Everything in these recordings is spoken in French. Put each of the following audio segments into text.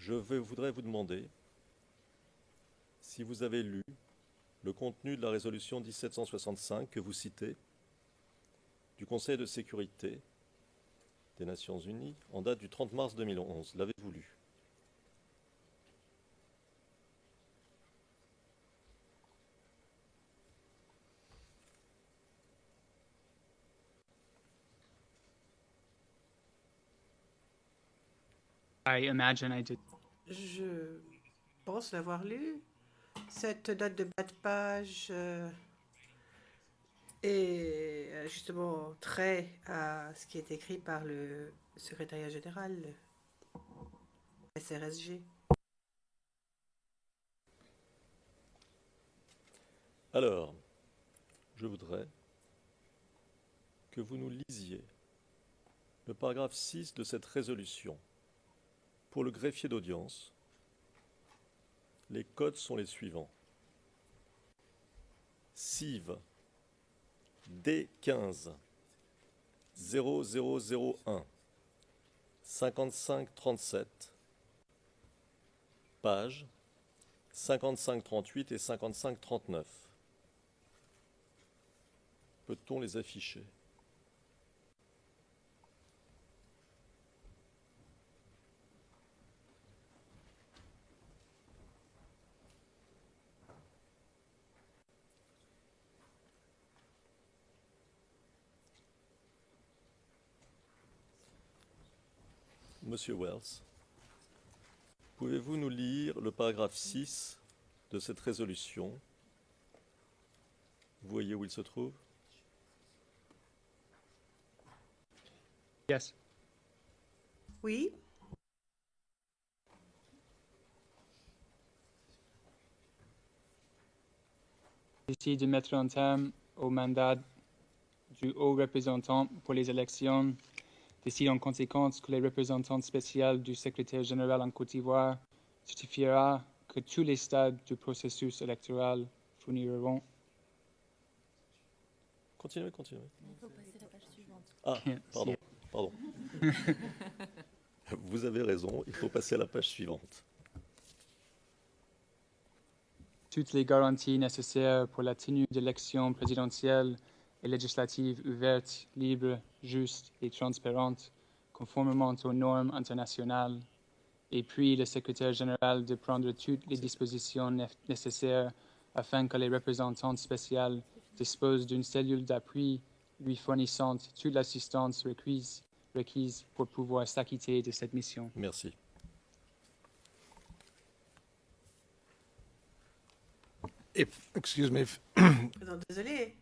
voudrais vous demander si vous avez lu le contenu de la résolution 1765 que vous citez du Conseil de sécurité des Nations Unies en date du 30 mars 2011. L'avez-vous lu? I imagine I did. Je pense l'avoir lu. Cette note de bas de page est justement trait à ce qui est écrit par le secrétariat général, SRSG. Alors, je voudrais que vous nous lisiez le paragraphe 6 de cette résolution. Pour le greffier d'audience, les codes sont les suivants. CIV D15 0001 5537 pages 5538 et 5539. Peut-on les afficher? Monsieur Wells, pouvez-vous nous lire le paragraphe 6 de cette résolution? Vous voyez où il se trouve? Yes. Oui, Ici de mettre un terme au mandat du haut représentant pour les élections, décide en conséquence que le représentant spécial du secrétaire général en Côte d'Ivoire certifiera que tous les stades du processus électoral fourniront. Continuez, continuez. Il faut passer à la page suivante. Ah, pardon. Vous avez raison, il faut passer à la page suivante. Toutes les garanties nécessaires pour la tenue d'élections présidentielles et législatives ouvertes, libres, justes et transparentes, conformément aux normes internationales, et puis le secrétaire général de prendre toutes les dispositions nécessaires afin que les représentants spéciaux disposent d'une cellule d'appui lui fournissant toute l'assistance requise pour pouvoir s'acquitter de cette mission. Merci. Excuse me. non, désolé.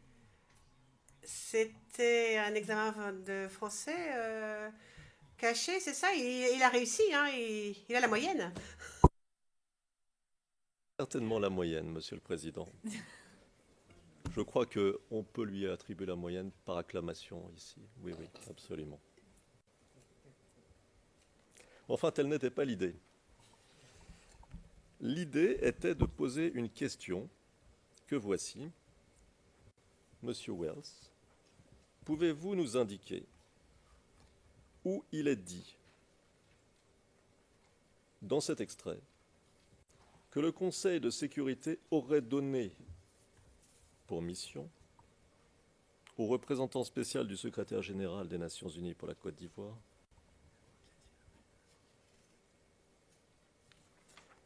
C'était un examen de français caché, c'est ça? Il a réussi, hein? Il a la moyenne. Certainement la moyenne, Monsieur le Président. Je crois qu'on peut lui attribuer la moyenne par acclamation ici. Oui, absolument. Enfin, telle n'était pas l'idée. L'idée était de poser une question que voici. Monsieur Wells, pouvez-vous nous indiquer où il est dit, dans cet extrait, que le Conseil de sécurité aurait donné pour mission au représentant spécial du secrétaire général des Nations Unies pour la Côte d'Ivoire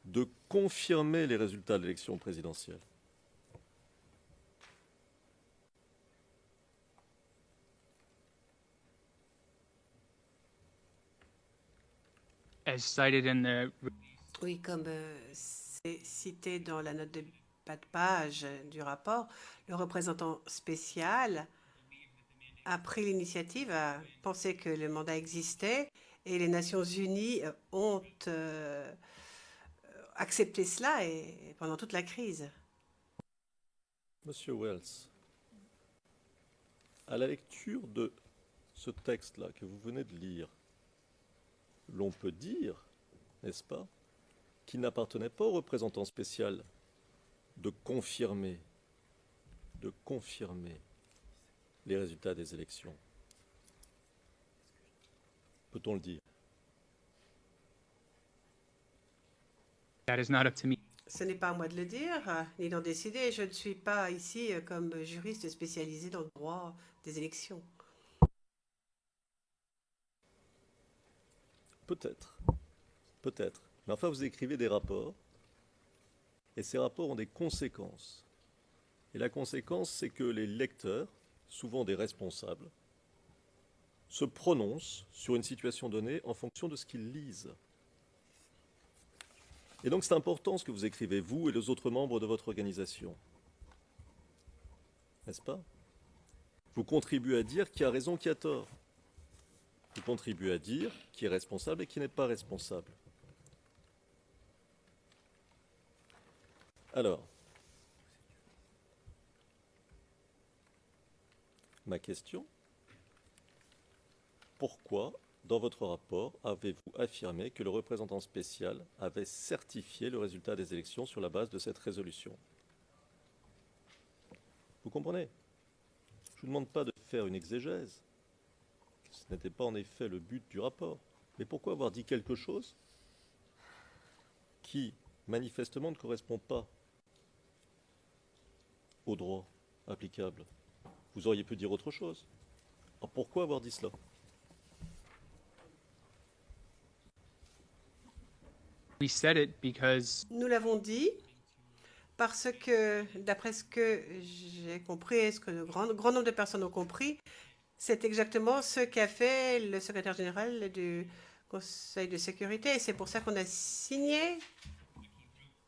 de confirmer les résultats de l'élection présidentielle? As cited in the... Oui, comme c'est cité dans la note de bas de page du rapport, le représentant spécial a pris l'initiative, a pensé que le mandat existait et les Nations Unies ont accepté cela et pendant toute la crise. Monsieur Wells, à la lecture de ce texte-là que vous venez de lire, l'on peut dire, n'est-ce pas, qu'il n'appartenait pas au représentant spécial de confirmer les résultats des élections. Peut-on le dire? That is not up to me. Ce n'est pas à moi de le dire, ni d'en décider. Je ne suis pas ici comme juriste spécialisé dans le droit des élections. Peut-être. Peut-être. Mais enfin, vous écrivez des rapports, et ces rapports ont des conséquences. Et la conséquence, c'est que les lecteurs, souvent des responsables, se prononcent sur une situation donnée en fonction de ce qu'ils lisent. Et donc c'est important ce que vous écrivez, vous et les autres membres de votre organisation. N'est-ce pas? Vous contribuez à dire qui a raison, qui a tort. Vous contribuez à dire qui est responsable et qui n'est pas responsable. Alors, ma question, pourquoi, dans votre rapport, avez-vous affirmé que le représentant spécial avait certifié le résultat des élections sur la base de cette résolution? Vous comprenez? Je ne vous demande pas de faire une exégèse. Ce n'était pas en effet le but du rapport. Mais pourquoi avoir dit quelque chose qui, manifestement, ne correspond pas au droit applicable? Vous auriez pu dire autre chose. Alors pourquoi avoir dit cela? We said it because Nous l'avons dit parce que, d'après ce que j'ai compris et ce que le grand nombre de personnes ont compris, c'est exactement ce qu'a fait le secrétaire général du Conseil de sécurité. Et c'est pour ça qu'on a signé,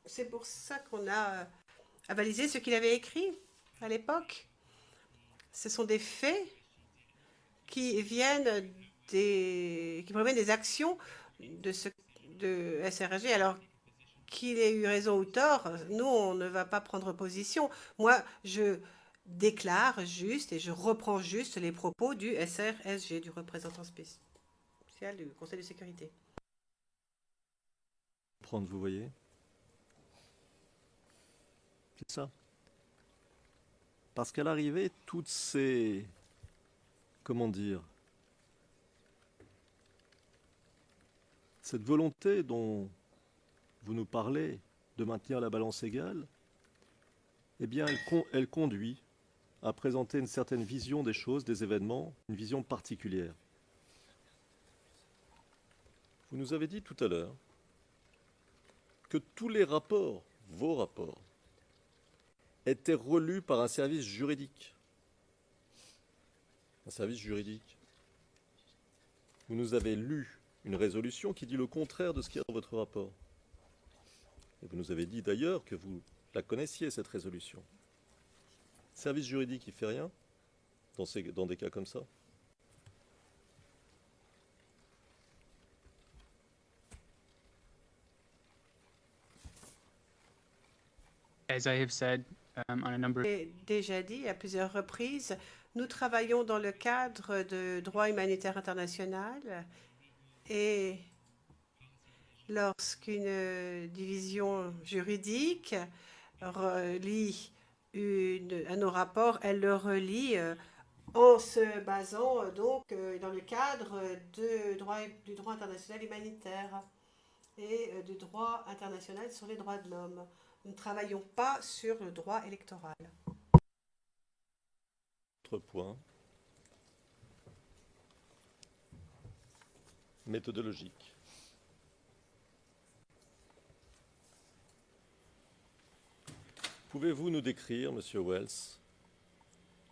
c'est pour ça qu'on a avalisé ce qu'il avait écrit à l'époque. Ce sont des faits qui proviennent des actions de SRG. Alors, qu'il ait eu raison ou tort, nous, on ne va pas prendre position. Moi, je déclare juste et je reprends juste les propos du SRSG, du représentant spécial du Conseil de sécurité. Prendre, vous voyez? C'est ça. Parce qu'à l'arrivée, toutes ces... Comment dire? Cette volonté dont vous nous parlez de maintenir la balance égale, eh bien, elle conduit à présenter une certaine vision des choses, des événements, une vision particulière. Vous nous avez dit tout à l'heure que tous les rapports, vos rapports, étaient relus par un service juridique. Un service juridique. Vous nous avez lu une résolution qui dit le contraire de ce qu'il y a dans votre rapport. Et vous nous avez dit d'ailleurs que vous la connaissiez, cette résolution. Service juridique, il ne fait rien dans des cas comme ça? as I have said on a number J'ai déjà dit à plusieurs reprises, nous travaillons dans le cadre de droit humanitaire international et lorsqu'une division juridique relie à nos rapports, elle le relie en se basant donc dans le cadre du droit international humanitaire et du droit international sur les droits de l'homme. Nous ne travaillons pas sur le droit électoral. Autre point. Méthodologique. Pouvez-vous nous décrire, Monsieur Wells,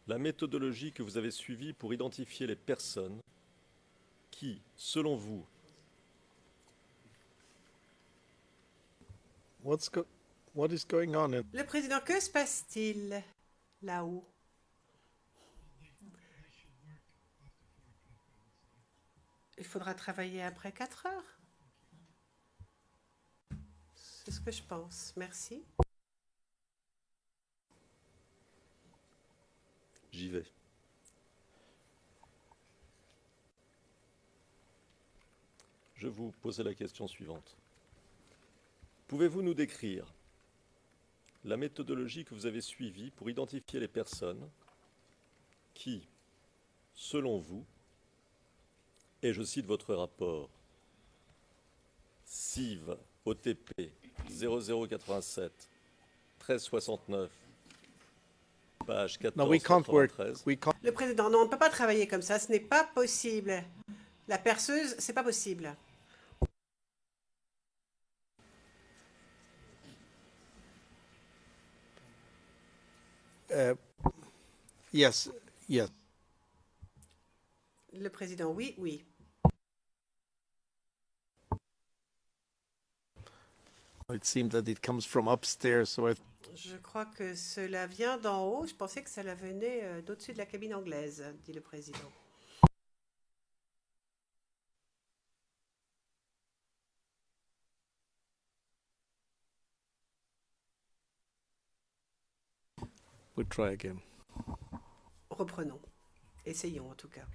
la méthodologie que vous avez suivie pour identifier les personnes qui, selon vous, What is going on in... Le président, que se passe-t-il là-haut? Il faudra travailler après 4 heures. C'est ce que je pense. Merci. j'y vais. Je vous posais la question suivante. Pouvez-vous nous décrire la méthodologie que vous avez suivie pour identifier les personnes qui, selon vous, et je cite votre rapport, SIV OTP 0087 1369, page No, we can't work. 1493. We can't. Le président, non, on ne peut pas travailler comme ça, ce n'est pas possible. La perceuse, c'est pas possible. Yes, yes. Le président, oui, oui. It seemed that it comes from upstairs, so I Je crois que cela vient d'en haut. Je pensais que cela venait d'au-dessus de la cabine anglaise, dit le président. we'll try again. Reprenons. Essayons en tout cas.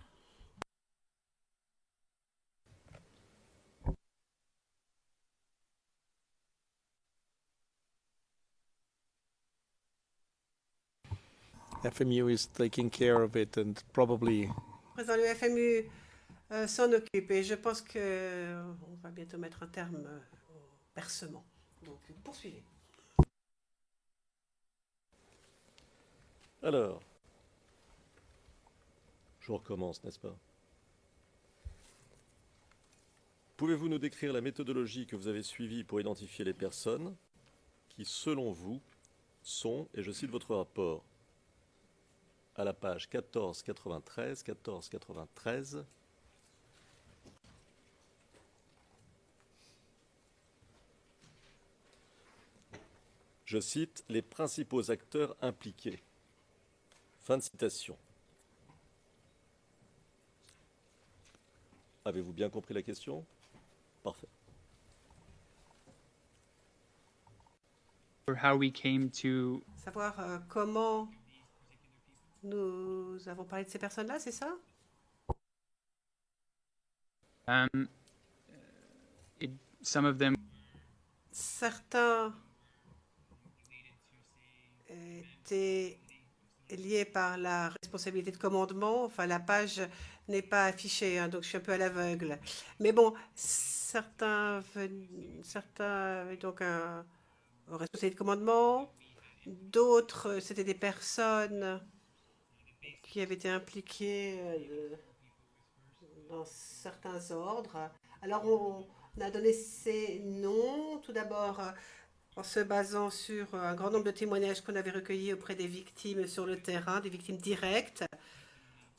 FMU is taking care of it and probably Le président du FMU s'en occupe et je pense qu'on va bientôt mettre un terme au percement. Donc, poursuivez. Alors, je recommence, n'est-ce pas? Pouvez-vous nous décrire la méthodologie que vous avez suivie pour identifier les personnes qui, selon vous, sont, et je cite votre rapport, à la page 1493, je cite, les principaux acteurs impliqués. Fin de citation. Avez-vous bien compris la question? Parfait. Or how we came to Savoir comment nous avons parlé de ces personnes-là, c'est ça? some of them Certains étaient liés par la responsabilité de commandement. Enfin, la page n'est pas affichée, hein, donc je suis un peu à l'aveugle. Mais bon, certains avaient donc un responsabilité de commandement. D'autres, c'était des personnes qui avaient été impliquées dans certains ordres. Alors, on a donné ces noms, tout d'abord en se basant sur un grand nombre de témoignages qu'on avait recueillis auprès des victimes sur le terrain, des victimes directes,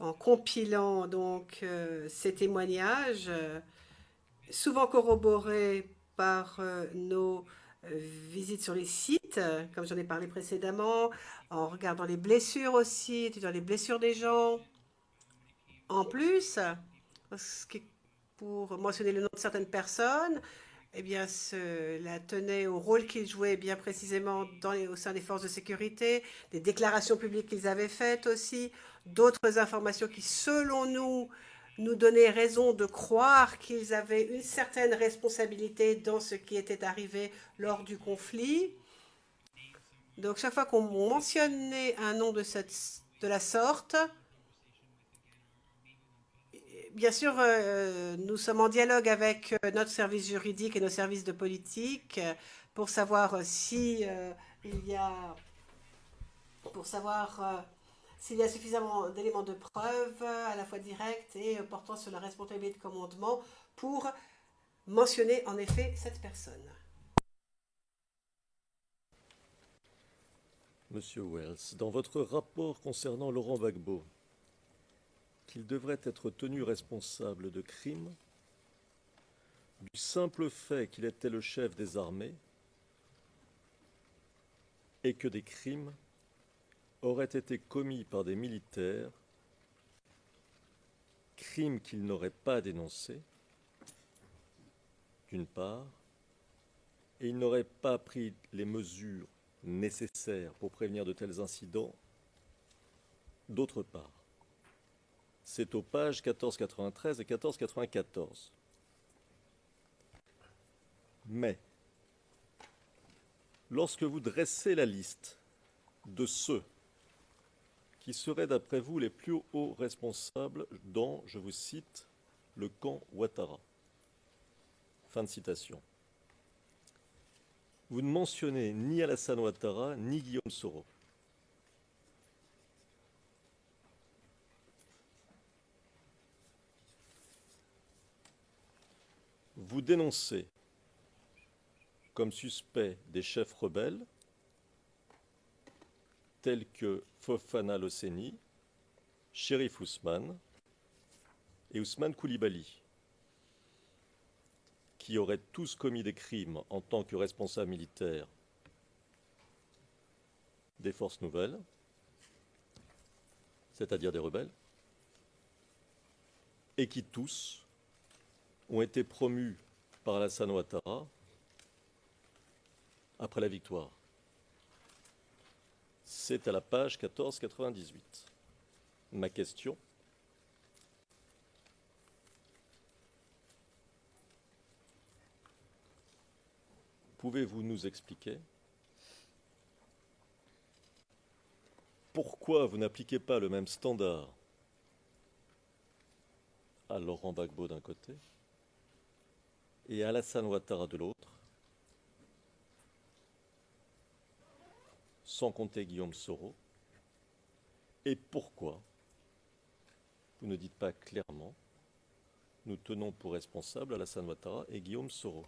en compilant donc ces témoignages, souvent corroborés par nos visites sur les sites, comme j'en ai parlé précédemment, en regardant les blessures aussi, étudiant les blessures des gens. En plus, pour mentionner le nom de certaines personnes, eh bien, cela tenait au rôle qu'ils jouaient bien précisément au sein des forces de sécurité, des déclarations publiques qu'ils avaient faites aussi, d'autres informations qui, selon nous, nous donnaient raison de croire qu'ils avaient une certaine responsabilité dans ce qui était arrivé lors du conflit. Donc, chaque fois qu'on mentionnait un nom de la sorte, bien sûr, nous sommes en dialogue avec notre service juridique et nos services de politique pour savoir s'il y a suffisamment d'éléments de preuve, à la fois directs et portant sur la responsabilité de commandement, pour mentionner en effet cette personne. Monsieur Wells, dans votre rapport concernant Laurent Gbagbo, qu'il devrait être tenu responsable de crimes, du simple fait qu'il était le chef des armées et que des crimes auraient été commis par des militaires, crimes qu'il n'aurait pas dénoncés, d'une part, et il n'aurait pas pris les mesures nécessaires pour prévenir de tels incidents, d'autre part. C'est aux pages 1493 et 1494. Mais, lorsque vous dressez la liste de ceux qui seraient d'après vous les plus hauts responsables dans, je vous cite, le camp Ouattara. Fin de citation. vous ne mentionnez ni Alassane Ouattara ni Guillaume Soro. Vous dénoncez comme suspects des chefs rebelles tels que Fofana Losseni, Chérif Ousmane et Ousmane Koulibaly, qui auraient tous commis des crimes en tant que responsables militaires des forces nouvelles, c'est-à-dire des rebelles, et qui tous ont été promus par Alassane Ouattara après la victoire. C'est à la page 1498. Ma question: pouvez-vous nous expliquer pourquoi vous n'appliquez pas le même standard à Laurent Gbagbo d'un côté et à Alassane Ouattara de l'autre, sans compter Guillaume Soro, et pourquoi vous ne dites pas clairement nous tenons pour responsables Alassane Ouattara et Guillaume Soro?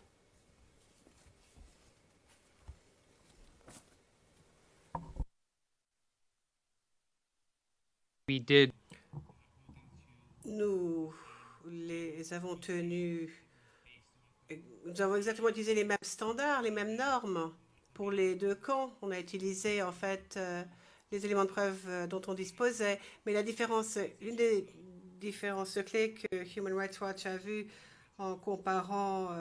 We did. Nous les avons tenus, nous avons exactement utilisé les mêmes standards, les mêmes normes pour les deux camps. On a utilisé en fait les éléments de preuve dont on disposait. Mais la différence, une des différences clés que Human Rights Watch a vues en comparant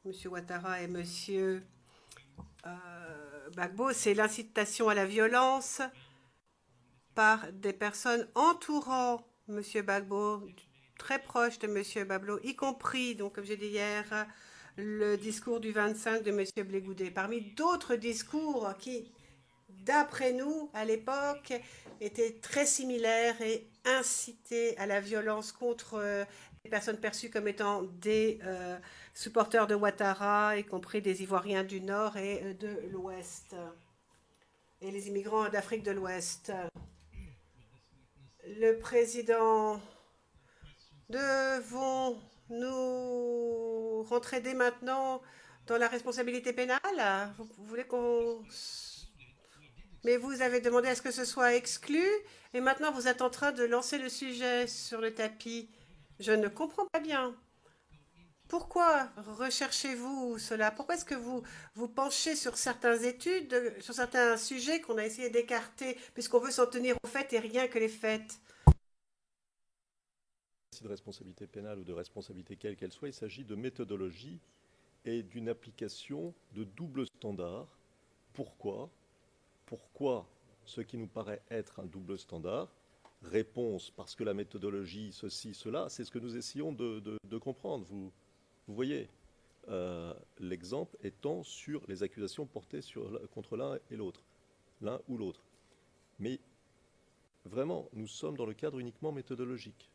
M. Ouattara et M. Gbagbo, c'est l'incitation à la violence par des personnes entourant M. Gbagbo, très proches de M. Gbagbo, y compris, donc, comme j'ai dit hier, le discours du 25 de M. Blé Goudé, parmi d'autres discours qui, d'après nous, à l'époque, étaient très similaires et incitaient à la violence contre les personnes perçues comme étant des supporters de Ouattara, y compris des Ivoiriens du Nord et de l'Ouest, et les immigrants d'Afrique de l'Ouest. Le président, devons-nous rentrer dès maintenant dans la responsabilité pénale? Vous voulez qu'on... Mais vous avez demandé à ce que ce soit exclu, et maintenant vous êtes en train de lancer le sujet sur le tapis. Je ne comprends pas bien. Pourquoi recherchez-vous cela? Pourquoi est-ce que vous penchez sur certaines études, sur certains sujets qu'on a essayé d'écarter, puisqu'on veut s'en tenir aux faits et rien que les faits? De responsabilité pénale ou de responsabilité quelle qu'elle soit, il s'agit de méthodologie et d'une application de double standard. Pourquoi ce qui nous paraît être un double standard? Réponse: parce que la méthodologie, ceci, cela, c'est ce que nous essayons de comprendre. Vous voyez, l'exemple étant sur les accusations portées contre l'un et l'autre, l'un ou l'autre. Mais vraiment, nous sommes dans le cadre uniquement méthodologique.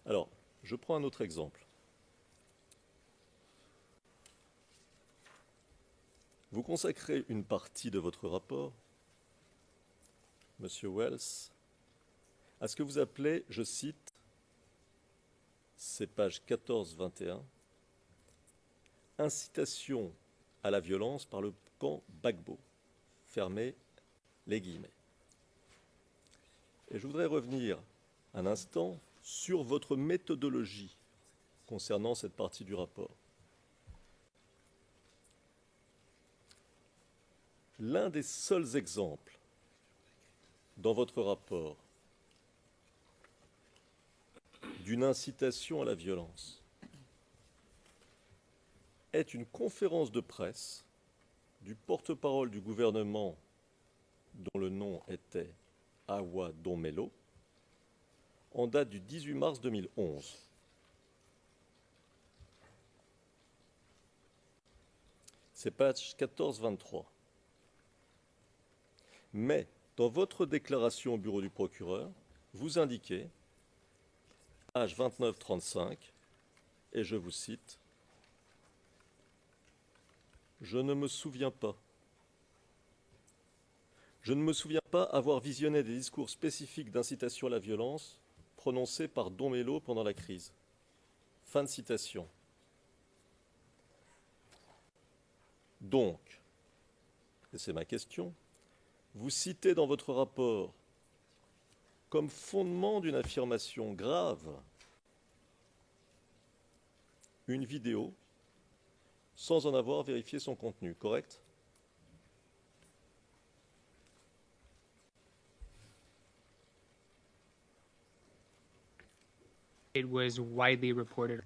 Alors, je prends un autre exemple. Vous consacrez une partie de votre rapport, Monsieur Wells, à ce que vous appelez, je cite, c'est page 14-21, incitation à la violence par le camp Gbagbo. Fermez les guillemets. Et je voudrais revenir un instant sur votre méthodologie concernant cette partie du rapport. L'un des seuls exemples dans votre rapport d'une incitation à la violence est une conférence de presse du porte-parole du gouvernement dont le nom était Awa Domelo, en date du 18 mars 2011. C'est page 14-23. Mais, dans votre déclaration au bureau du procureur, vous indiquez, page 29-35, et je vous cite, Je ne me souviens pas. Je ne me souviens pas avoir visionné des discours spécifiques d'incitation à la violence prononcés par Don Melo pendant la crise. Fin de citation. Donc, et c'est ma question, vous citez dans votre rapport comme fondement d'une affirmation grave une vidéo sans en avoir vérifié son contenu, correct? It was widely reported.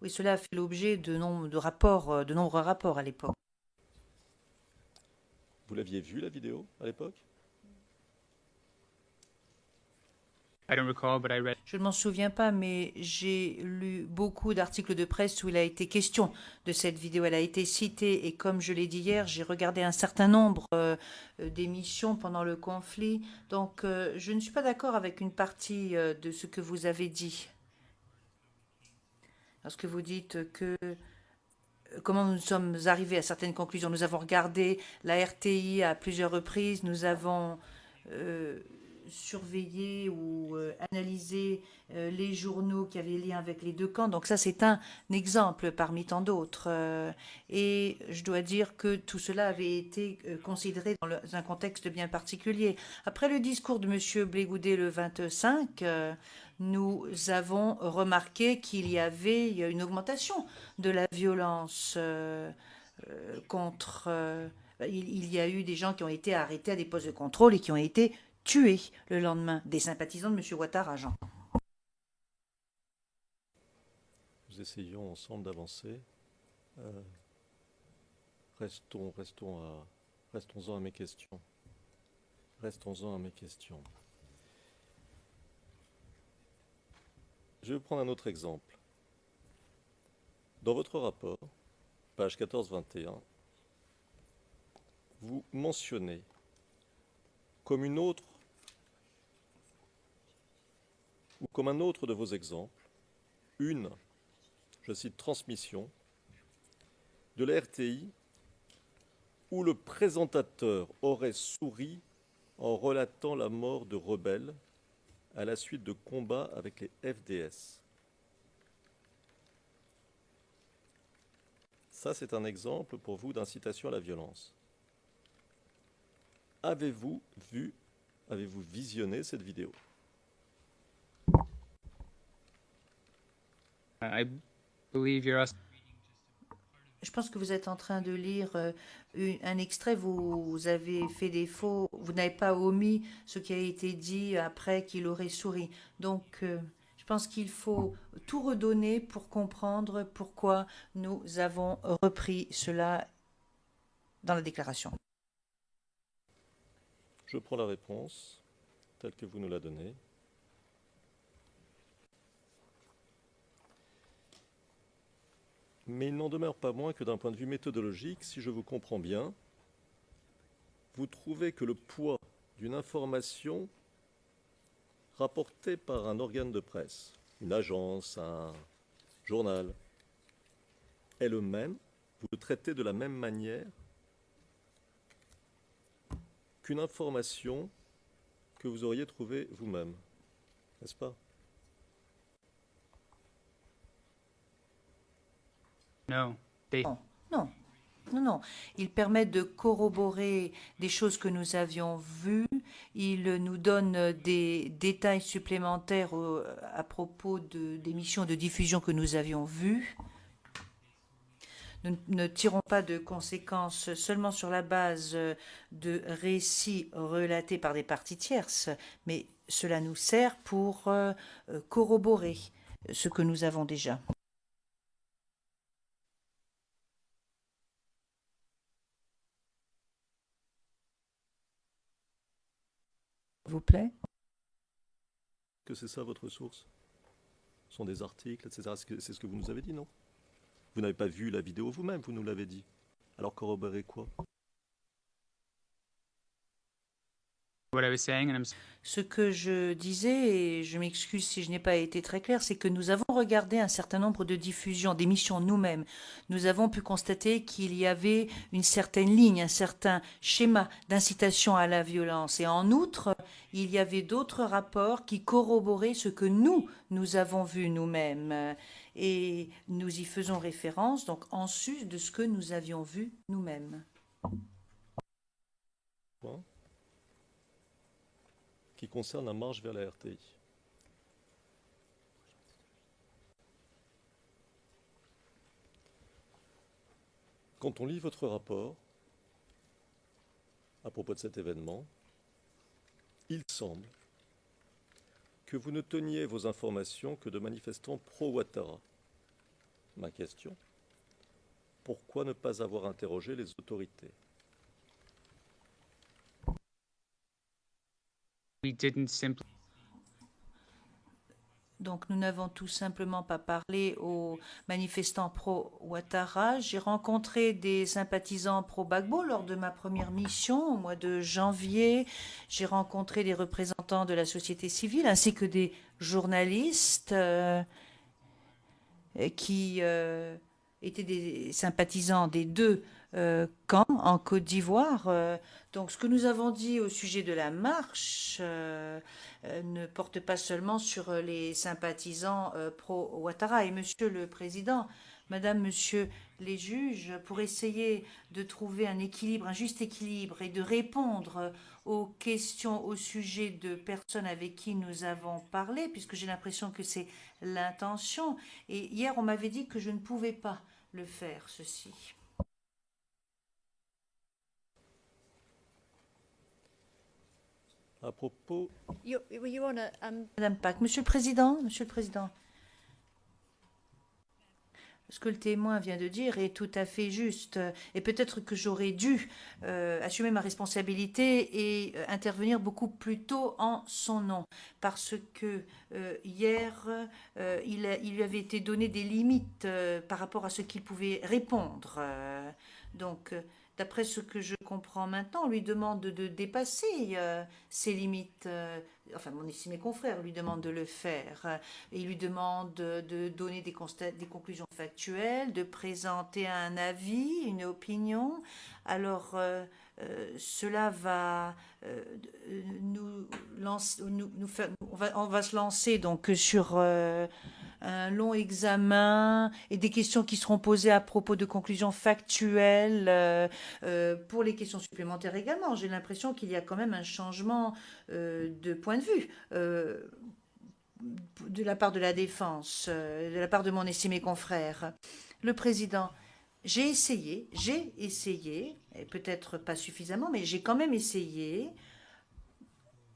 Oui, cela a fait l'objet de nombreux rapports à l'époque. Vous l'aviez vu la vidéo à l'époque? I don't recall, but I read. Je ne m'en souviens pas, mais j'ai lu beaucoup d'articles de presse où il a été question de cette vidéo. Elle a été citée et comme je l'ai dit hier, j'ai regardé un certain nombre d'émissions pendant le conflit. Donc, je ne suis pas d'accord avec une partie de ce que vous avez dit. Lorsque vous dites que comment nous sommes arrivés à certaines conclusions. Nous avons regardé la RTI à plusieurs reprises, nous avons surveillé ou analysé les journaux qui avaient lien avec les deux camps. Donc ça, c'est un exemple parmi tant d'autres. Et je dois dire que tout cela avait été considéré dans un contexte bien particulier. Après le discours de M. Blégoudet le 25, nous avons remarqué qu'il y avait une augmentation de la violence contre... il y a eu des gens qui ont été arrêtés à des postes de contrôle et qui ont été tués le lendemain, des sympathisants de M. Ouattara, Jean. Nous essayons ensemble d'avancer. Restons-en à mes questions. Restons-en à mes questions. Je vais prendre un autre exemple. Dans votre rapport, page 14-21, vous mentionnez comme une autre ou comme un autre de vos exemples, une, je cite, transmission de la RTI où le présentateur aurait souri en relatant la mort de rebelles à la suite de combats avec les FDS. Ça, c'est un exemple pour vous d'incitation à la violence. Avez-vous visionné cette vidéo? I believe you're asking. Je pense que vous êtes en train de lire un extrait, vous avez fait défaut, vous n'avez pas omis ce qui a été dit après qu'il aurait souri. Donc, je pense qu'il faut tout redonner pour comprendre pourquoi nous avons repris cela dans la déclaration. Je prends la réponse telle que vous nous la donnez. Mais il n'en demeure pas moins que d'un point de vue méthodologique, si je vous comprends bien, vous trouvez que le poids d'une information rapportée par un organe de presse, une agence, un journal, est le même, vous le traitez de la même manière qu'une information que vous auriez trouvée vous-même, n'est-ce pas? No. They. Non. Ils permettent de corroborer des choses que nous avions vues. Ils nous donnent des détails supplémentaires à propos d'émissions de diffusion que nous avions vues. Nous ne tirons pas de conséquences seulement sur la base de récits relatés par des parties tierces, mais cela nous sert pour corroborer ce que nous avons déjà. S'il vous plaît. Que c'est ça votre source? Ce sont des articles, etc. C'est ce que vous nous avez dit, non? Vous n'avez pas vu la vidéo vous-même, vous nous l'avez dit. Alors corroborer quoi? what I was saying, and Ce que je disais, et je m'excuse si je n'ai pas été très clair, c'est que nous avons regardé un certain nombre de diffusions, d'émissions nous-mêmes. Nous avons pu constater qu'il y avait une certaine ligne, un certain schéma d'incitation à la violence. Et en outre, il y avait d'autres rapports qui corroboraient ce que nous avons vu nous-mêmes. Et nous y faisons référence, donc en sus de ce que nous avions vu nous-mêmes. Point qui concerne la marche vers la RTI. Quand on lit votre rapport à propos de cet événement, il semble que vous ne teniez vos informations que de manifestants pro-Ouattara. Ma question, pourquoi ne pas avoir interrogé les autorités? we didn't simply Donc nous n'avons tout simplement pas parlé aux manifestants pro-Ouattara. J'ai rencontré des sympathisants pro-Gbagbo lors de ma première mission au mois de janvier. J'ai rencontré des représentants de la société civile ainsi que des journalistes qui étaient des sympathisants des deux camps en Côte d'Ivoire. Donc ce que nous avons dit au sujet de la marche ne porte pas seulement sur les sympathisants pro-Ouattara. Et Monsieur le Président, Madame, Monsieur les juges, pour essayer de trouver un équilibre, un juste équilibre et de répondre aux questions au sujet de personnes avec qui nous avons parlé, puisque j'ai l'impression que c'est l'intention. Et hier, on m'avait dit que je ne pouvais pas le faire, ceci. À propos, Madame Pack, Monsieur le Président, ce que le témoin vient de dire est tout à fait juste. Et peut-être que j'aurais dû assumer ma responsabilité et intervenir beaucoup plus tôt en son nom. Parce que hier, il lui avait été donné des limites par rapport à ce qu'il pouvait répondre. Donc, d'après ce que je comprends maintenant, on lui demande de dépasser ses limites. Enfin, mon estimé confrère lui demande de le faire. Il lui demande de donner des conclusions factuelles, de présenter un avis, une opinion. Alors, cela va nous lancer, on va se lancer donc sur un long examen et des questions qui seront posées à propos de conclusions factuelles pour les questions supplémentaires également. J'ai l'impression qu'il y a quand même un changement de point de vue de la part de la défense, de la part de mon estimé confrère. Le président, j'ai essayé, et peut-être pas suffisamment, mais j'ai quand même essayé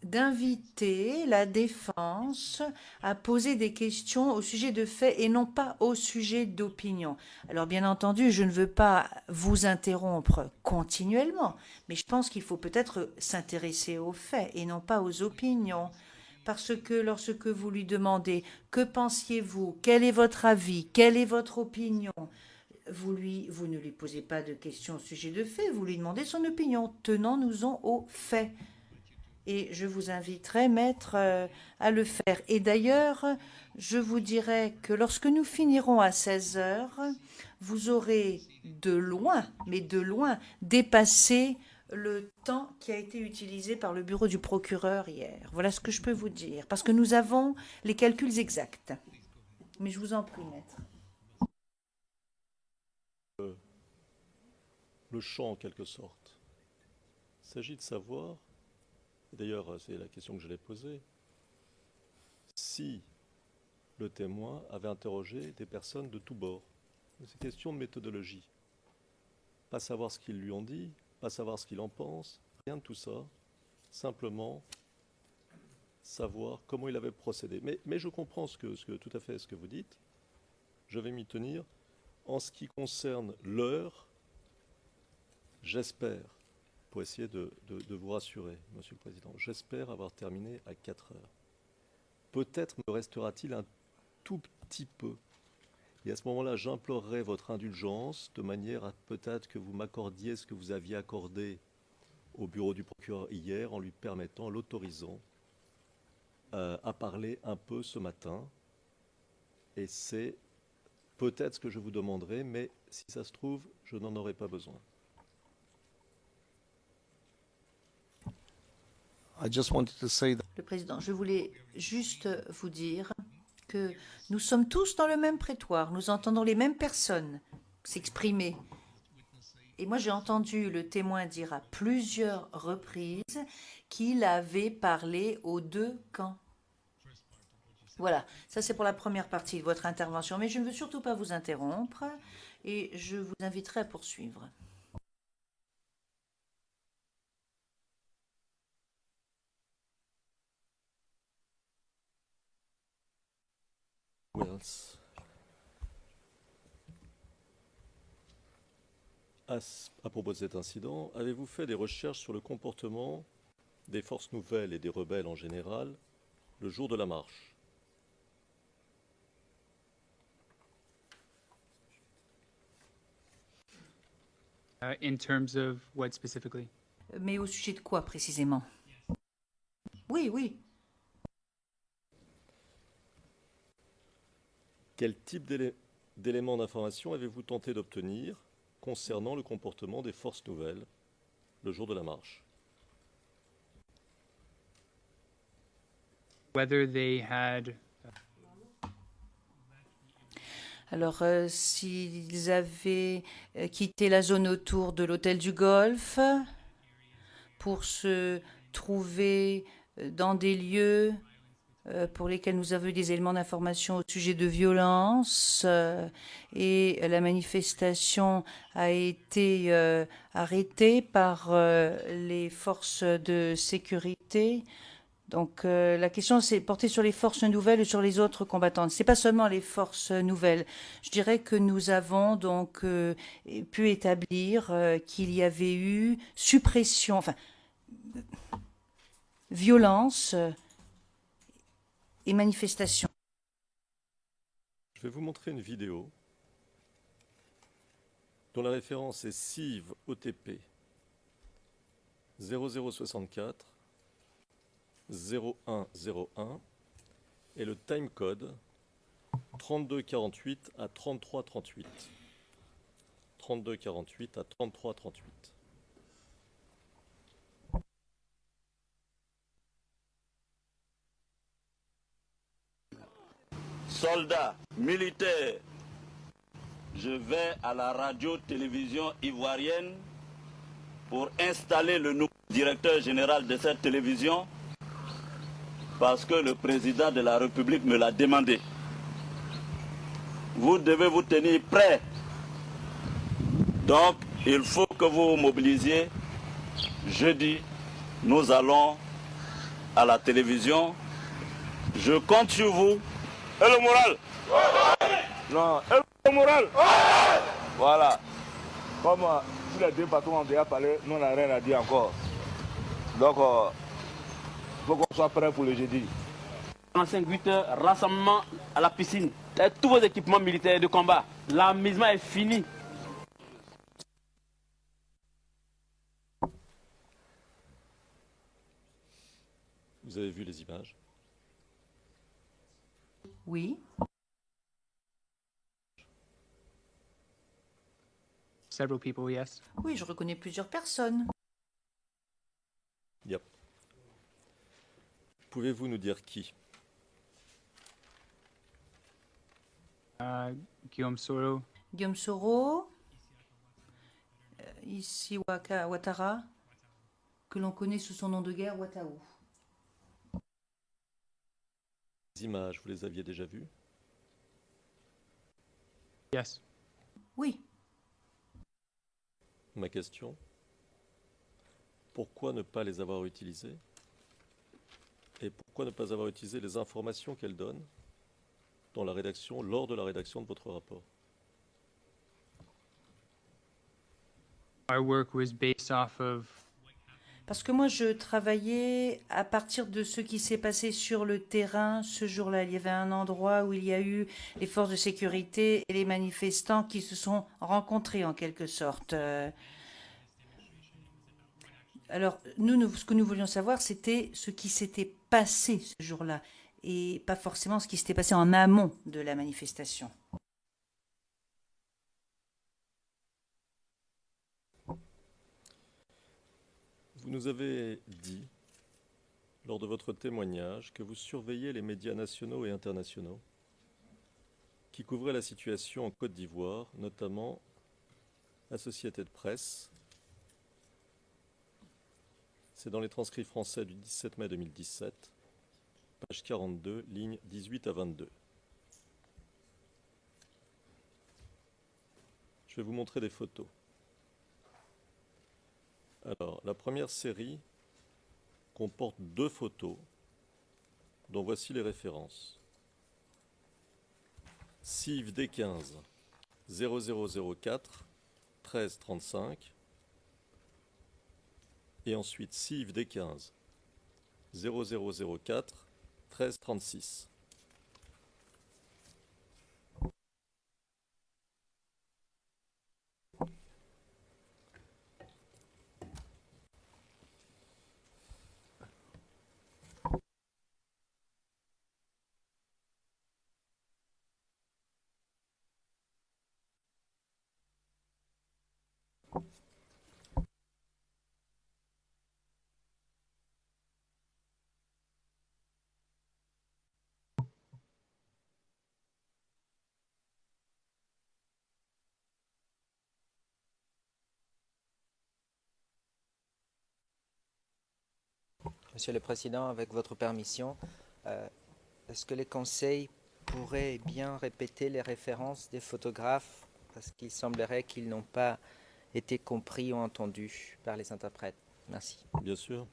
d'inviter la défense à poser des questions au sujet de faits et non pas au sujet d'opinion. Alors bien entendu, je ne veux pas vous interrompre continuellement, mais je pense qu'il faut peut-être s'intéresser aux faits et non pas aux opinions. Parce que lorsque vous lui demandez « Que pensiez-vous ? Quel est votre avis ? Quelle est votre opinion ?» vous ne lui posez pas de questions au sujet de faits, vous lui demandez son opinion. Tenons-nous-en aux faits. Et je vous inviterai, maître, à le faire. Et d'ailleurs, je vous dirai que lorsque nous finirons à 16 heures, vous aurez de loin, mais de loin, dépassé le temps qui a été utilisé par le bureau du procureur hier. Voilà ce que je peux vous dire, parce que nous avons les calculs exacts. Mais je vous en prie, maître. le champ en quelque sorte. Il s'agit de savoir, et d'ailleurs c'est la question que je l'ai posée, si le témoin avait interrogé des personnes de tous bords. C'est une question de méthodologie. Pas savoir ce qu'ils lui ont dit, pas savoir ce qu'il en pense, rien de tout ça, simplement savoir comment il avait procédé. Mais je comprends tout à fait ce que vous dites. Je vais m'y tenir. En ce qui concerne l'heure, j'espère, pour essayer de vous rassurer, Monsieur le Président, j'espère avoir terminé à 4 heures. Peut-être me restera-t-il un tout petit peu. Et à ce moment-là, j'implorerai votre indulgence de manière à peut-être que vous m'accordiez ce que vous aviez accordé au bureau du procureur hier en lui permettant, l'autorisant à parler un peu ce matin. Et c'est peut-être ce que je vous demanderai, mais si ça se trouve, je n'en aurai pas besoin. I just wanted to say that Le président, je voulais juste vous dire que nous sommes tous dans le même prétoire. Nous entendons les mêmes personnes s'exprimer. Et moi, j'ai entendu le témoin dire à plusieurs reprises qu'il avait parlé aux deux camps. Voilà, ça c'est pour la première partie de votre intervention, mais je ne veux surtout pas vous interrompre et je vous inviterai à poursuivre. Wells. À propos de cet incident, avez-vous fait des recherches sur le comportement des forces nouvelles et des rebelles en général le jour de la marche? In terms of what specifically? Mais au sujet de quoi précisément? Oui, oui. Quel type d'éléments d'information avez-vous tenté d'obtenir concernant le comportement des forces nouvelles le jour de la marche? Whether they had Alors, s'ils avaient quitté la zone autour de l'hôtel du Golfe pour se trouver dans des lieux pour lesquels nous avons eu des éléments d'information au sujet de violence et la manifestation a été arrêtée par les forces de sécurité. Donc la question c'est portée sur les forces nouvelles ou sur les autres combattantes. C'est pas seulement les forces nouvelles. Je dirais que nous avons donc pu établir qu'il y avait eu suppression, enfin violence et manifestation. Je vais vous montrer une vidéo dont la référence est CIV OTP 0064 0101 et le timecode 3248 à 3338. 3248 à 3338. Soldats, militaires, je vais à la radio-télévision ivoirienne pour installer le nouveau directeur général de cette télévision parce que le président de la République me l'a demandé. Vous devez vous tenir prêts. Donc, il faut que vous vous mobilisiez. Jeudi, nous allons à la télévision. Je compte sur vous. Et le moral? Non, et le moral? Voilà. Comme tous les deux patrons ont déjà parlé, nous n'avons rien à dire encore. Donc, il faut qu'on soit prêt pour le jeudi. 45-8 heures, rassemblement à la piscine. Et tous vos équipements militaires de combat. L'amusement est fini. Vous avez vu les images? Oui. several people, yes. Oui, je reconnais plusieurs personnes. Yep. Pouvez-vous nous dire qui? Guillaume Soro, Guillaume Soro, ici Ouattara, que l'on connaît sous son nom de guerre, Ouattao. Les images, vous les aviez déjà vues? yes. Oui. Ma question, pourquoi ne pas les avoir utilisées? Et pourquoi ne pas avoir utilisé les informations qu'elles donnent dans la rédaction, lors de la rédaction de votre rapport? Our work was based off of Parce que moi, je travaillais à partir de ce qui s'est passé sur le terrain ce jour-là. Il y avait un endroit où il y a eu les forces de sécurité et les manifestants qui se sont rencontrés en quelque sorte. Alors, ce que nous voulions savoir, c'était ce qui s'était passé ce jour-là, et pas forcément ce qui s'était passé en amont de la manifestation. Vous nous avez dit, lors de votre témoignage, que vous surveillez les médias nationaux et internationaux qui couvraient la situation en Côte d'Ivoire, notamment Associated Press. C'est dans les transcrits français du 17 mai 2017, page 42, lignes 18 à 22. Je vais vous montrer des photos. Alors, la première série comporte 2 photos, dont voici les références. CIV D15 0004 1335 et ensuite CIV D15 0004 1336. Monsieur le Président, avec votre permission, est-ce que les conseils pourraient bien répéter les références des photographes parce qu'il semblerait qu'ils n'ont pas été compris ou entendus par les interprètes. Merci. Bien sûr.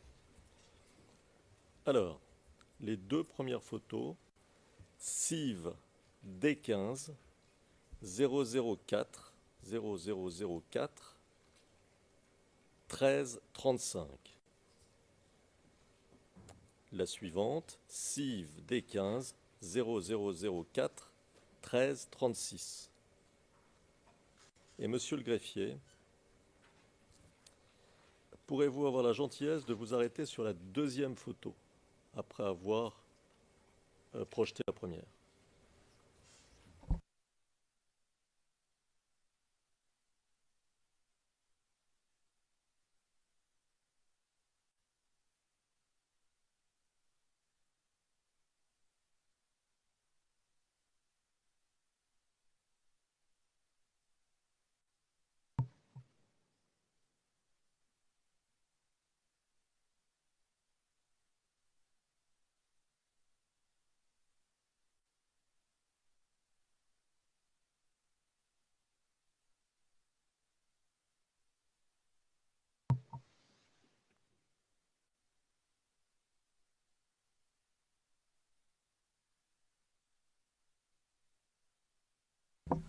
Alors, les 2 premières photos, CIV D15 004 0004 1335. La suivante, CIV D15 0004 1336. Et monsieur le greffier, pourrez-vous avoir la gentillesse de vous arrêter sur la 2e photo, après avoir projeté la première?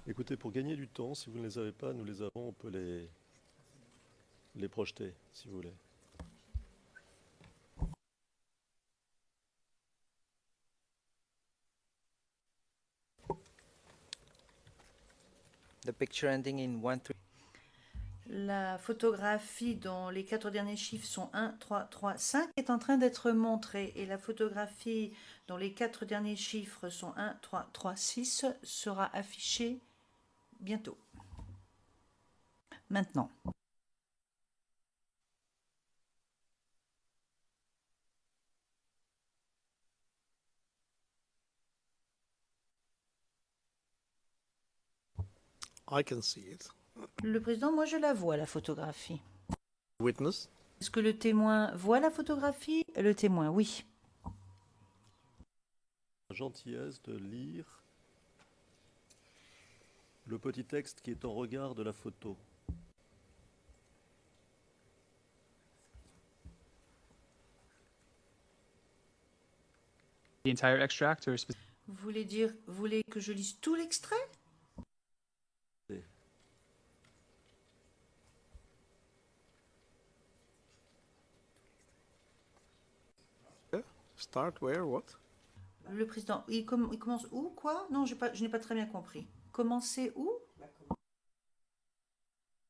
Écoutez, pour gagner du temps, si vous ne les avez pas, nous les avons, on peut les projeter, si vous voulez. The picture ending in 1-3. La photographie dont les 4 derniers chiffres sont 1, 3, 3, 5 est en train d'être montrée et la photographie dont les 4 derniers chiffres sont 1, 3, 3, 6 sera affichée bientôt. Maintenant. I can see it. Le président, moi je la vois, la photographie. Witness? Est-ce que le témoin voit la photographie? Le témoin, oui. Gentillesse de lire le petit texte qui est en regard de la photo. The entire extract or Vous voulez que je lise tout l'extrait? Start where? What? Le président, il commence où, quoi? Non, je n'ai pas très bien compris. Commencer où?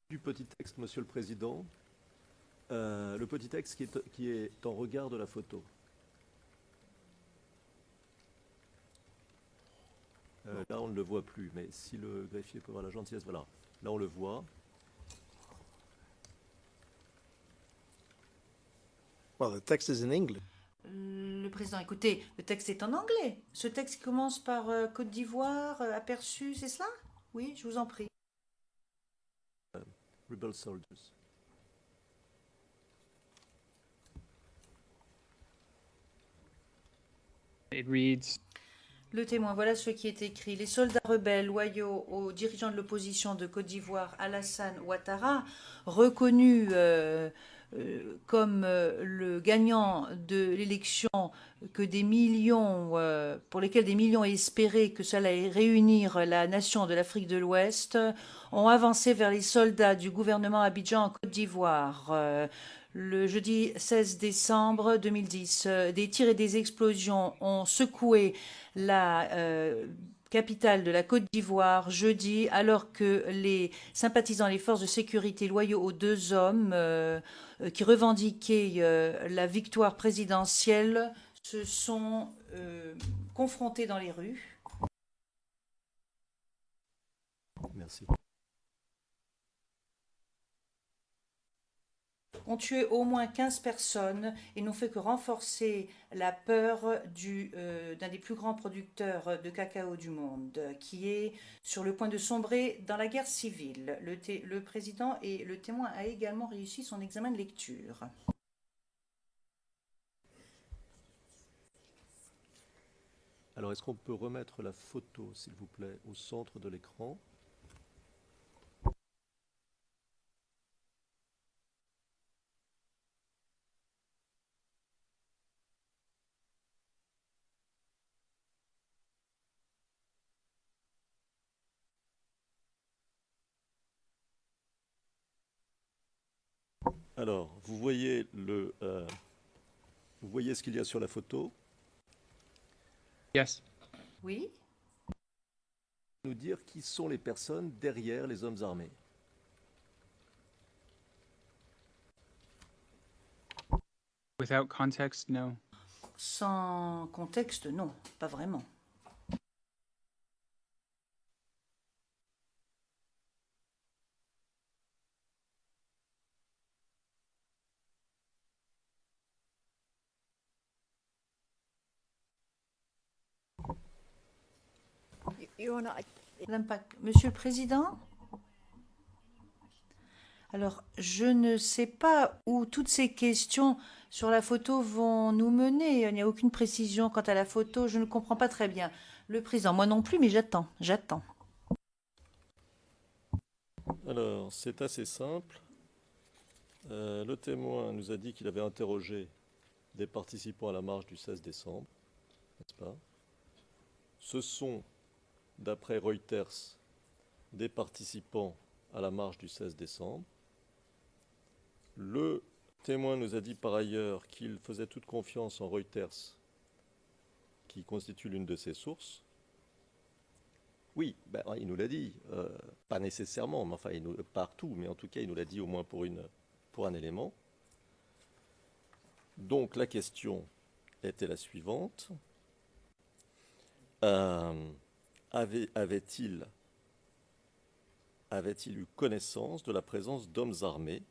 Du petit texte, Monsieur le Président, Le petit texte qui est en regard de la photo. Là, on ne le voit plus, mais si le greffier peut avoir la gentillesse, voilà. Là, on le voit. Well, the text is in English. Le président, écoutez, le texte est en anglais. Ce texte qui commence par Côte d'Ivoire, aperçu, c'est cela? Oui, je vous en prie. Rebel soldiers. It reads, Le témoin, voilà ce qui est écrit. Les soldats rebelles loyaux aux dirigeants de l'opposition de Côte d'Ivoire, Alassane Ouattara, reconnu comme le gagnant de l'élection que des millions, pour lesquels des millions espéraient que cela allait réunir la nation de l'Afrique de l'Ouest, ont avancé vers les soldats du gouvernement Abidjan en Côte d'Ivoire. Le jeudi 16 décembre 2010, des tirs et des explosions ont secoué la capitale de la Côte d'Ivoire jeudi, alors que les sympathisants, les forces de sécurité loyaux aux deux hommes qui revendiquaient la victoire présidentielle se sont confrontés dans les rues. Merci. Ont tué au moins 15 personnes et n'ont fait que renforcer la peur d'un des plus grands producteurs de cacao du monde, qui est sur le point de sombrer dans la guerre civile. Le président et le témoin a également réussi son examen de lecture. Alors, est-ce qu'on peut remettre la photo, s'il vous plaît, au centre de l'écran? Alors, vous voyez ce qu'il y a sur la photo. yes. Oui. Nous dire qui sont les personnes derrière les hommes armés. Without context, no. Sans contexte, non, pas vraiment. Madame Pack, Monsieur le Président, alors je ne sais pas où toutes ces questions sur la photo vont nous mener. Il n'y a aucune précision quant à la photo. Je ne comprends pas très bien. Le Président, moi non plus, mais j'attends. Alors, c'est assez simple. Le témoin nous a dit qu'il avait interrogé des participants à la marche du 16 décembre, n'est-ce pas? Ce sont, d'après Reuters, des participants à la marche du 16 décembre. Le témoin nous a dit par ailleurs qu'il faisait toute confiance en Reuters, qui constitue l'une de ses sources. Oui, ben, il nous l'a dit, pas nécessairement, mais enfin partout, mais en tout cas il nous l'a dit au moins pour un élément. Donc la question était la suivante. Avait-il eu connaissance de la présence d'hommes armés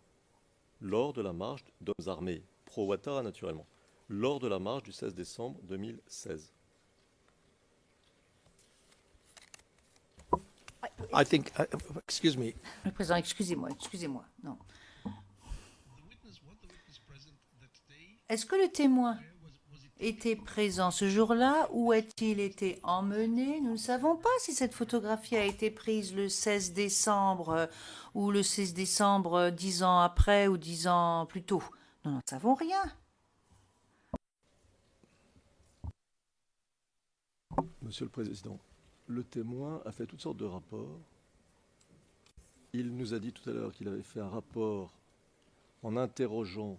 lors de la marche d'hommes armés pro-Ouattara naturellement, lors de la marche du 16 décembre 2016? I think, excuse me, Le Président, excusez-moi. Non. Est-ce que le témoin était présent ce jour-là ou a-t-il été emmené? Nous ne savons pas si cette photographie a été prise le 16 décembre ou le 16 décembre 10 ans après ou 10 ans plus tôt. Nous n'en savons rien. Monsieur le Président, le témoin a fait toutes sortes de rapports. Il nous a dit tout à l'heure qu'il avait fait un rapport en interrogeant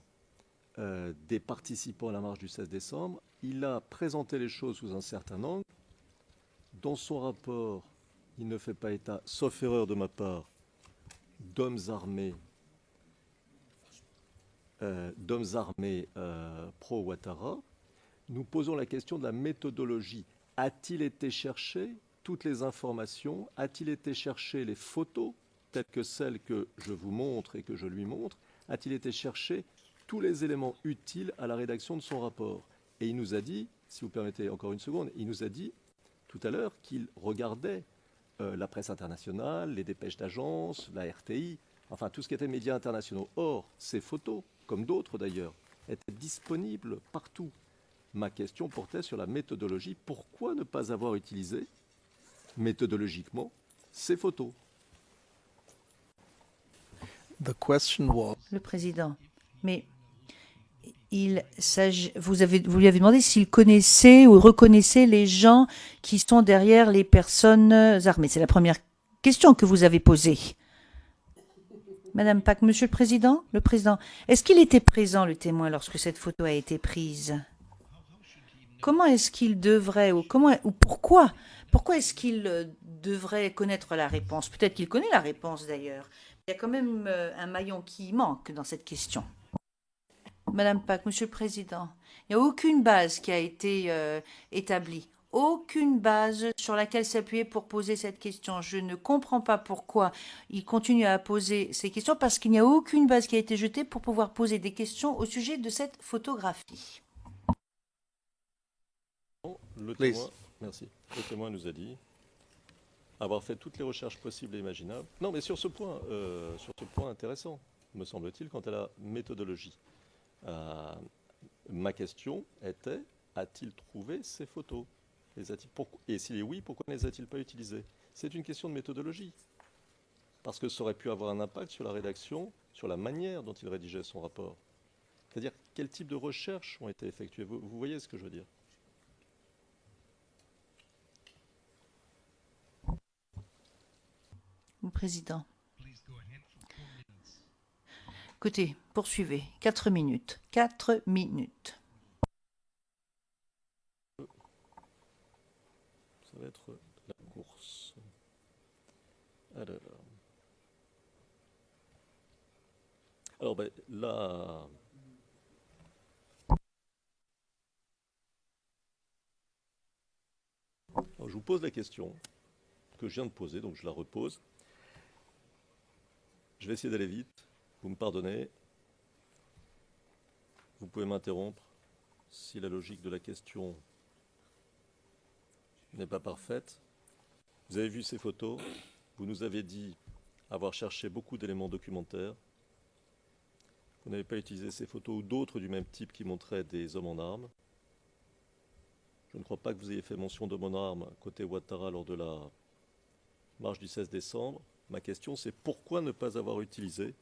des participants à la marche du 16 décembre. Il a présenté les choses sous un certain angle. Dans son rapport, il ne fait pas état, sauf erreur de ma part, d'hommes armés d'hommes armés pro-Ouattara, nous posons la question de la méthodologie. A-t-il été chercher toutes les informations? A-t-il été chercher les photos, telles que celles que je vous montre et que je lui montre? A-t-il été chercher tous les éléments utiles à la rédaction de son rapport? Et il nous a dit, si vous permettez encore une seconde, il nous a dit tout à l'heure qu'il regardait la presse internationale, les dépêches d'agence, la RTI, enfin tout ce qui était médias internationaux. Or, ces photos, comme d'autres d'ailleurs, étaient disponibles partout. Ma question portait sur la méthodologie. Pourquoi ne pas avoir utilisé méthodologiquement ces photos? The question was, Le président. Mais vous lui avez demandé s'il connaissait ou reconnaissait les gens qui sont derrière les personnes armées. C'est la première question que vous avez posée. Madame Pack, Monsieur le Président, est-ce qu'il était présent, le témoin, lorsque cette photo a été prise? Comment est-ce qu'il devrait, ou pourquoi est-ce qu'il devrait connaître la réponse? Peut-être qu'il connaît la réponse d'ailleurs. Il y a quand même un maillon qui manque dans cette question. Madame Pack, Monsieur le Président, il n'y a aucune base qui a été établie. Aucune base sur laquelle s'appuyer pour poser cette question. Je ne comprends pas pourquoi il continue à poser ces questions, parce qu'il n'y a aucune base qui a été jetée pour pouvoir poser des questions au sujet de cette photographie. Le témoin, merci. Le témoin nous a dit avoir fait toutes les recherches possibles et imaginables. Non, mais sur ce point intéressant, me semble-t-il, quant à la méthodologie. Ma question était, a-t-il trouvé ces photos? Et s'il est oui, pourquoi ne les a-t-il pas utilisées? C'est une question de méthodologie. Parce que ça aurait pu avoir un impact sur la rédaction, sur la manière dont il rédigeait son rapport. C'est-à-dire, quel type de recherches ont été effectuées? Vous voyez ce que je veux dire? Le Président. Écoutez, poursuivez. 4 minutes. 4 minutes. Ça va être la course. Alors ben, là... Alors, je vous pose la question que je viens de poser, donc je la repose. Je vais essayer d'aller vite. Vous me pardonnez. Vous pouvez m'interrompre si la logique de la question n'est pas parfaite. Vous avez vu ces photos. Vous nous avez dit avoir cherché beaucoup d'éléments documentaires. Vous n'avez pas utilisé ces photos ou d'autres du même type qui montraient des hommes en armes. Je ne crois pas que vous ayez fait mention d'hommes en armes côté Ouattara lors de la marche du 16 décembre. Ma question, c'est pourquoi ne pas avoir utilisé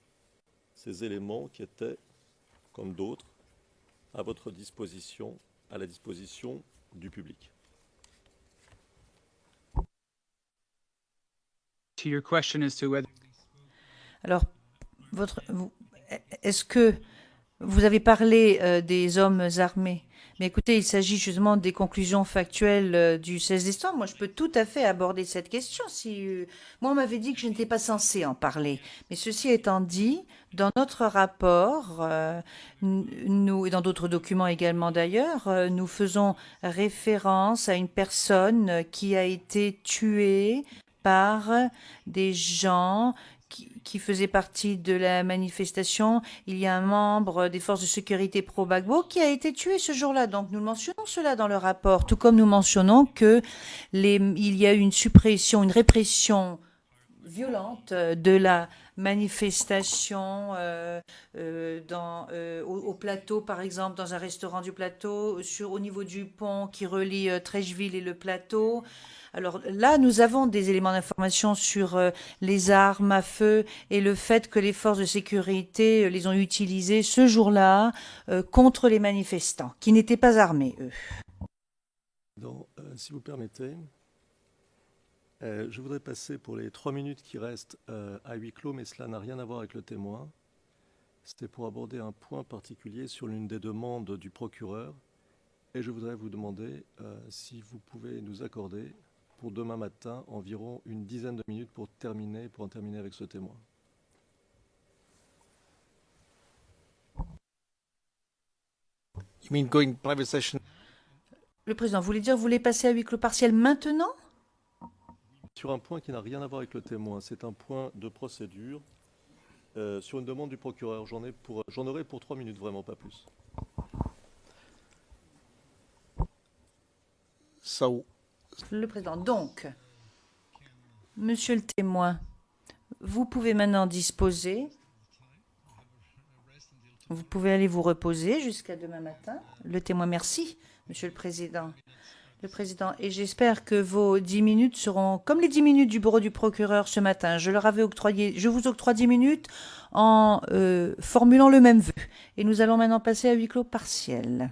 ces éléments qui étaient, comme d'autres, à votre disposition, à la disposition du public. To your question as to whether... Alors, est-ce que vous avez parlé des hommes armés? Mais écoutez, il s'agit justement des conclusions factuelles du 16 décembre. Moi, je peux tout à fait aborder cette question. Moi, on m'avait dit que je n'étais pas censée en parler. Mais ceci étant dit, dans notre rapport, nous, et dans d'autres documents également d'ailleurs, nous faisons référence à une personne qui a été tuée par des gens qui faisait partie de la manifestation. Il y a un membre des forces de sécurité pro-Gbagbo qui a été tué ce jour-là. Donc nous mentionnons cela dans le rapport, tout comme nous mentionnons qu'il y a eu une répression violente de la manifestation au plateau, par exemple, dans un restaurant du plateau, au niveau du pont qui relie Trècheville et le plateau. Alors là, nous avons des éléments d'information sur les armes à feu et le fait que les forces de sécurité les ont utilisées ce jour-là contre les manifestants, qui n'étaient pas armés, eux. Si vous permettez, je voudrais passer pour les 3 minutes qui restent à huis clos, mais cela n'a rien à voir avec le témoin. C'était pour aborder un point particulier sur l'une des demandes du procureur. Et je voudrais vous demander si vous pouvez nous accorder pour demain matin environ une dizaine de minutes pour en terminer avec ce témoin. mean going private session? Le président, vous voulez dire, vous voulez passer à huis clos partiel maintenant? Sur un point qui n'a rien à voir avec le témoin, c'est un point de procédure. Sur une demande du procureur, j'en aurai pour 3 minutes, vraiment pas plus. So, Le président, donc, monsieur le témoin, vous pouvez maintenant disposer. Vous pouvez aller vous reposer jusqu'à demain matin. Le témoin, merci, monsieur le président. Le président, et j'espère que vos 10 minutes seront comme les 10 minutes du bureau du procureur ce matin. Je vous octroie 10 minutes en formulant le même vœu. Et nous allons maintenant passer à huis clos partiel.